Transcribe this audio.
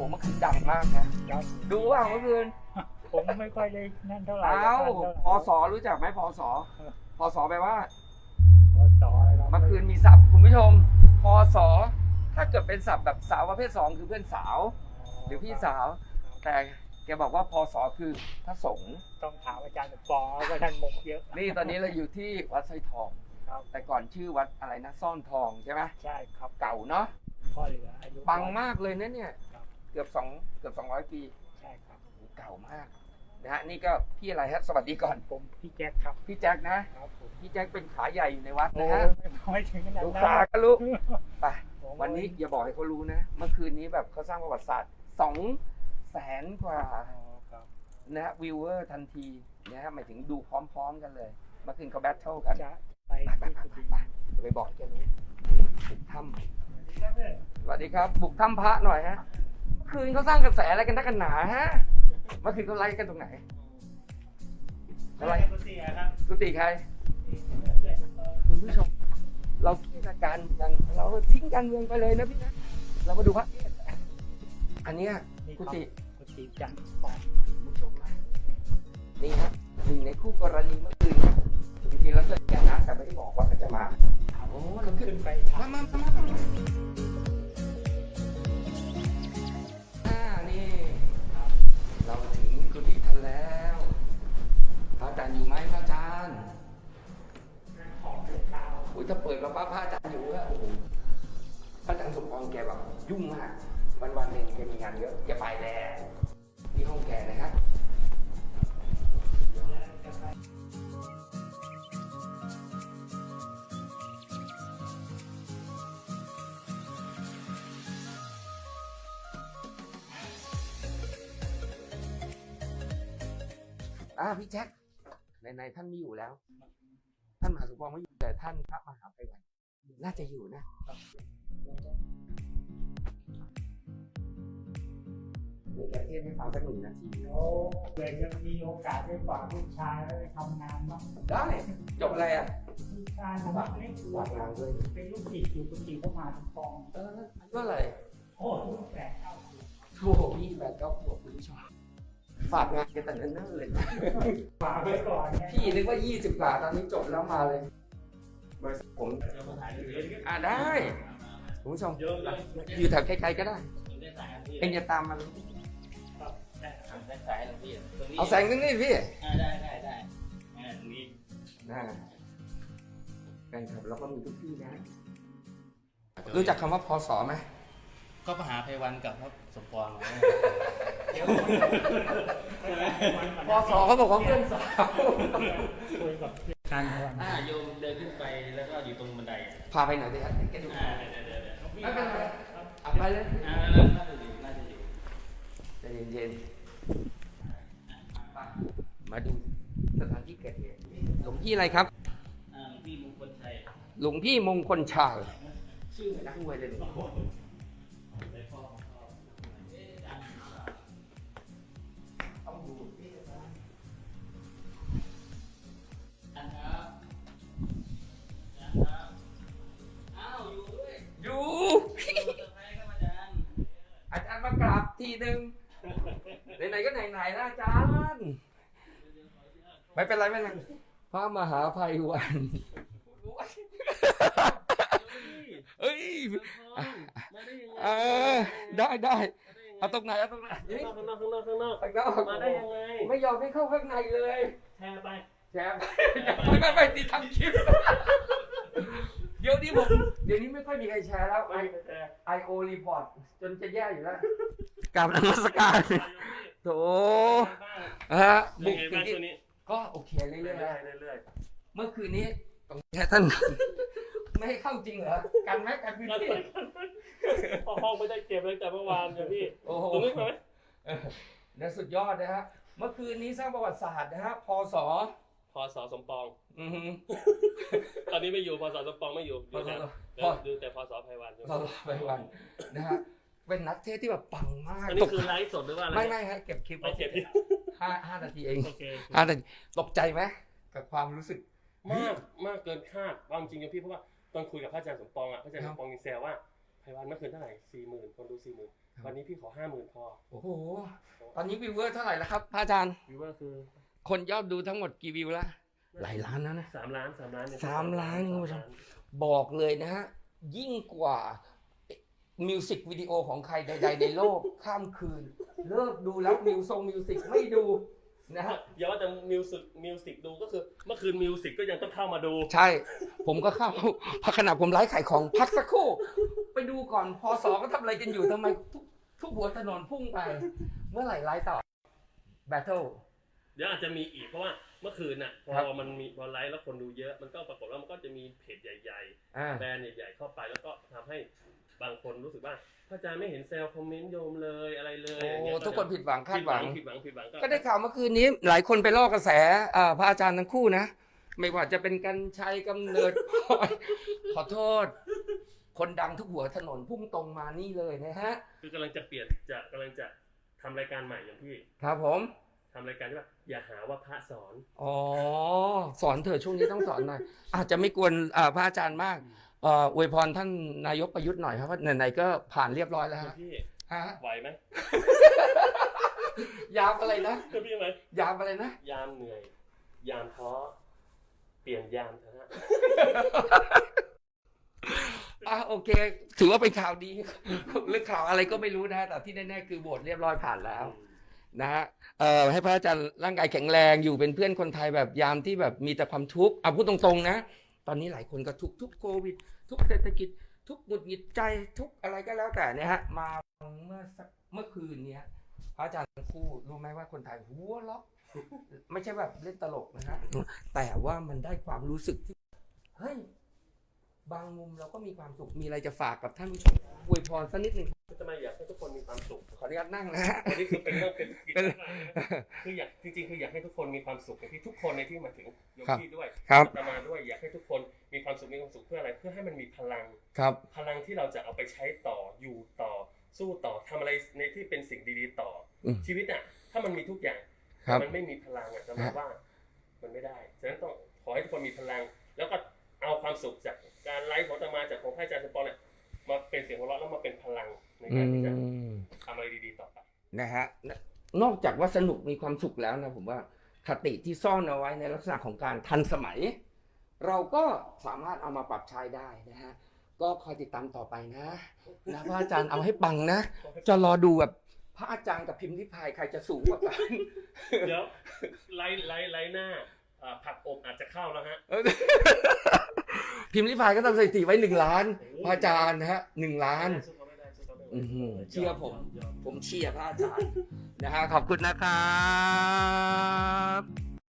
เมื่อคืนดังมากนะดูว่าเมื่อคืนผมไม่ค่อยได้นั่นเท่าไหร่พศรู้จักไหมพศแปลว่าพศอะไรเมื่อคืนมีศัพท์คุณผู้ชมพศถ้าเกิดเป็นศัพท์แบบสาวประเภท2คือเพื่อนสาวหรือพี่สาวแต่แกบอกว่าพศคือพระสงฆ์ต้องถามอาจารย์ปอว่าท่านมกเยอะนี่ตอนนี้เราอยู่ที่วัดสร้อยทองแต่ก่อนชื่อวัดอะไรนะซ่อนทองใช่ไหมใช่ครับเก่าเนาะพ่อเหลืออายุปังมากเลยนะเนี่ยเกือบ200 ปีใช่ครับเก่ามากนะฮะนี่ก็พี่อะไรฮะสวัสดีก่อนผมพี่แจ็คครับพี่แจ็คนะครับพี่แจ็คเป็นขาใหญ่อยู่ในวัดนะฮะไม่ถึงขนาดลูกนั้นขาก็รู้ไปวันนี้อย่าบอกให้เขารู้นะเมื่อคืนนี้แบบเขาสร้างประวัติศาสตร์200,000 กว่านะฮะวิวเวอร์ทันทีนะฮะหมายถึงดูพร้อมๆกันเลยเมื่อคืนเขาแบทเทิลกันไปจะไปบอกแกรู้บุกถ้ำสวัสดีครับบุกถ้ำพระหน่อยฮะเมื่อคืนเขาสร้างกระแสอะไรกันนักกันหนาฮะเมื่อคืนเขาไล่กันตรงไหนอะไรกุฏิใครคุณผู้ชมเราคิดการเราทิ้งการเมืองไปเลยนะพี่นะเรามาดูพระอันนี้กุฏิจันทร์คุณผู้ชมนะนี่ฮะหนึ่งในคู่กรณีเมื่อคืนจริงๆเราเจอกันนะแต่ไม่ได้บอกว่าเขาจะมาโอ้เราขึ้นไปมานี่เราถึงกุฏิท่านแล้วพระอาจารย์อยู่ไหมพระอาจารย์อุ้ยถ้าเปิดมาพระอาจารย์อยู่อะโอ้โหพระอาจารย์สมปองแกแบบยุ่งมากวันหนึ่งแกมีงานเยอะแกไปแล้วนี่ห้องแกนะครับพี่แจ็คในท่านไม่อยู่แล้วท่านมหาสมปองไม่อยู่แต่ท่านพระมหาไพวันน่าจะอยู่นะเดี๋ยวแกเทศให้ฟังสัก1 นาทีโอ้เดี๋ยวจะมีโอกาสได้ฝากลูกชายไปทำงานบ้างได้จบอะไรอ่ะลูกชายผมไม่กลัวงานด้วยเป็นลูกศิษย์อยู่กุฏิพระมหาสมปองอายุอะไรโอ้ลูก8-9 ขวบโอ้พี่8-9 ขวบคุณผู้ชมฝากงานกันแต่เนิ่นๆเลยฝากไว้ก่อนพี่นึกว่า20 กว่าตอนนี้จบแล้วมาเลยผมได้คุณผู้ชมอยู่แถวใกล้ๆก็ได้เอ็งจะตามมาเลยเอาแสงตรงนี้พี่ได้ตรงนี้แฟนคลับเราก็มีทุกที่นะรู้จักคำว่าพศไหมก็มหาไพวันกับพระสมปองพศเขาบอกว่าเพื่อนสาวคุยกับการพวันโยมเดินขึ้นไปแล้วก็อยู่ตรงบันไดพาไปหน่อยดิครับแกดูไม่เป็นไรไปเลยน่าจะอยู่ใจเย็นๆมาดูสถานที่เกิดเหตุหลวงพี่อะไรครับหลวงพี่มงคลชัยหลวงพี่มงคลชัยชื่ออะไรนะเลยอาจารย์มากราบทีนึงไหนๆก็ไหนๆนะอาจารย์ไม่เป็นไรพระมหาไพวันเอ้ยได้เอาตรงไหนข้างนอกมาได้ยังไงไม่ยอมให้เข้าข้างในเลยแชร์ไปไม่ติดทำคลิปเดี๋ยวนี้ไม่ค่อยมีใครแชร์แล้วIO report จนจะแย่อยู่แล้วกราบนมัสการโถบุกถึงก็โอเคเรื่อยเมื่อคืนนี้ตรงแค่ท่านไม่ให้เข้าจริงเหรอกันไหมกันพื้นที่ห้องไม่ได้เก็บเลยแต่เมื่อวานเนี่ยพี่ตรงนี้ไหมเนี่ยสุดยอดนะฮะเมื่อคืนนี้สร้างประวัติศาสตร์นะฮะพศสมปองตอนนี้ไม่อยู่พศสมปองไม่อยู่ดูแต่พศไพวันนะฮะเป็นนักเทศที่แบบปังมากอันนี้คือไลฟ์สดหรือว่าอะไรไม่ฮะเก็บคลิป5 นาทีเอง5 นาทีตกใจไหมกับความรู้สึกมากเกินคาดความจริงกับพี่เพราะว่าตอนคุยกับพระอาจารย์สมปองพระอาจารย์สมปองยังแซวว่า ไพวันเมื่อคืนเท่าไหร่40,000คนดู40,000วันนี้พี่ขอ50,000พอ โอ้โหตอนนี้วิวเวอร์เท่าไหร่แล้วครับพระอาจารย์ วิวว่าคือ คนยอดดูทั้งหมดกี่วิวแล้วหลายล้านนะ3 ล้านเนี่ย 3 ล้านคุณผู้ชมบอกเลยนะฮะยิ่งกว่ามิวสิกวิดีโอของใครใดๆในโลกข้ามคืนเลิกดูแล้วมิวสิกไม่ดูนะฮะ อย่าว่าแต่มิวสิกดูก็คือเมื่อคืนมิวสิกก็ยังต้องเข้ามาดู ใช่ผมก็เข้าพักขณะผมไลฟ์ขายของพักสักครู่ไปดูก่อนพศก็ทำอะไรกันอยู่ทำไมทุกหัวถนนพุ่งไปเมื่อไหร่ไลฟ์ต่อแบทเทิล เดี๋ยวอาจจะมีอีกเพราะว่าเมื่อคืนน่ะพอมันมีพอไลฟ์แล้วคนดูเยอะมันก็ปรากฏว่ามันก็จะมีเพจใหญ่ๆแบรนด์ใหญ่ๆเข้าไปแล้วก็ทำให้บางคนรู้สึกว่าพระอาจารย์ไม่เห็นแซวคอมเมนต์โยมเลยอะไรเลย โอ้ทุกคนผิดหวังคาดหวัง ผิดหวัง ก็ได้ข่าวเมื่อคืนนี้หลายคนไปล่อกระแสพระอาจารย์ทั้งคู่นะไม่ว่าจะเป็นกันชัยกำเนิดพลอยขอโทษ คนดังทุกหัวถนนพุ่งตรงมานี่เลยนะฮะ คือกำลังจะทำรายการใหม่อย่างพี่ ครับผม ทำรายการที่ว่าอย่าหาว่าพระสอน อ๋อสอนเถอะช่วงนี้ต้องสอนหน่อยอาจจะไม่กวนพระอาจารย์มากอวยพรท่านนายกประยุทธ์หน่อยครับว่าไหนๆก็ผ่านเรียบร้อยแล้วฮะ พี่ ฮะ ไหวไหม ยามอะไรนะ พี่ไหม ยามอะไรนะ ยามเหนื่อยยามท้อเปลี่ยนยามเถอะฮะ โอเค ถือว่าเป็นข่าวดีเรื่องข่าวอะไรก็ไม่รู้นะแต่ที่แน่ๆคือโหวตเรียบร้อยผ่านแล้วนะฮะให้พระอาจารย์ร่างกายแข็งแรงอยู่เป็นเพื่อนคนไทยแบบยามที่แบบมีแต่ความทุกข์พูดตรงๆนะตอนนี้หลายคนก็ทุกโควิดทุกเศรษฐกิจทุกหงุดหงิดใจทุกอะไรก็แล้วแต่เนี่ยฮะมาเมื่อคืนเนี้ยพระอาจารย์ทั้งคู่รู้ไหมว่าคนไทยหัวเราะไม่ใช่แบบเล่นตลกนะฮะแต่ว่ามันได้ความรู้สึกที่เฮ้ยบางมุมเราก็มีความสุขมีอะไรจะฝากกับท่านผู้ชมอวยพรสักนิดหนึ่ง ทำไมอยากให้ทุกคนมีความสุข ขออนุญาตนั่งนะฮะ อันนี้คือเป็นเรื่องเป็นกิจกรรมคืออยากจริงๆคืออยากให้ทุกคนมีความสุขในที่ทุกคนในที่มาถึงโยมพี่ด้วย ครับ อาตมาด้วยอยากให้ทุกคนมีความสุขเพื่ออะไรเพื่อให้มันมีพลัง ครับ พลังที่เราจะเอาไปใช้ต่ออยู่ต่อสู้ต่อทำอะไรในที่เป็นสิ่งดีๆต่อชีวิตอ่ะถ้ามันมีทุกอย่างแต่มันไม่มีพลังอ่ะจะมาว่ามันไม่ได้ฉะนั้นต้องขอให้ทุกคนมีพลังแล้วก็เอาความสุขจากการไลฟ์ของอาตมาจากของพระอาจารย์สมปองเนี่ยมาเป็นเสียงหัวเราะแล้วมาเป็นพลังในการที่จะทำอะไรดีๆต่อไปนะฮะนอกจากว่าสนุกมีความสุขแล้วนะผมว่าคติที่ซ่อนเอาไว้ในลักษณะของการทันสมัย เราก็สามารถเอามาปรับใช้ได้นะฮะก็คอยติดตามต่อไปนะพระอาจารย์เอาให้ปังนะจะรอดูแบบพระอาจารย์กับพิมพ์ริพายใครจะสูงกว่ากันเดี๋ยวไลหน้าผักอบอาจจะเข้าแล้วฮะพิมพ์ริพายก็ทำสถิติไว้1 ล้านพระอาจารย์นะฮะ1 ล้านเชื่อผมเชียร์พระอาจารย์นะฮะขอบคุณนะครับ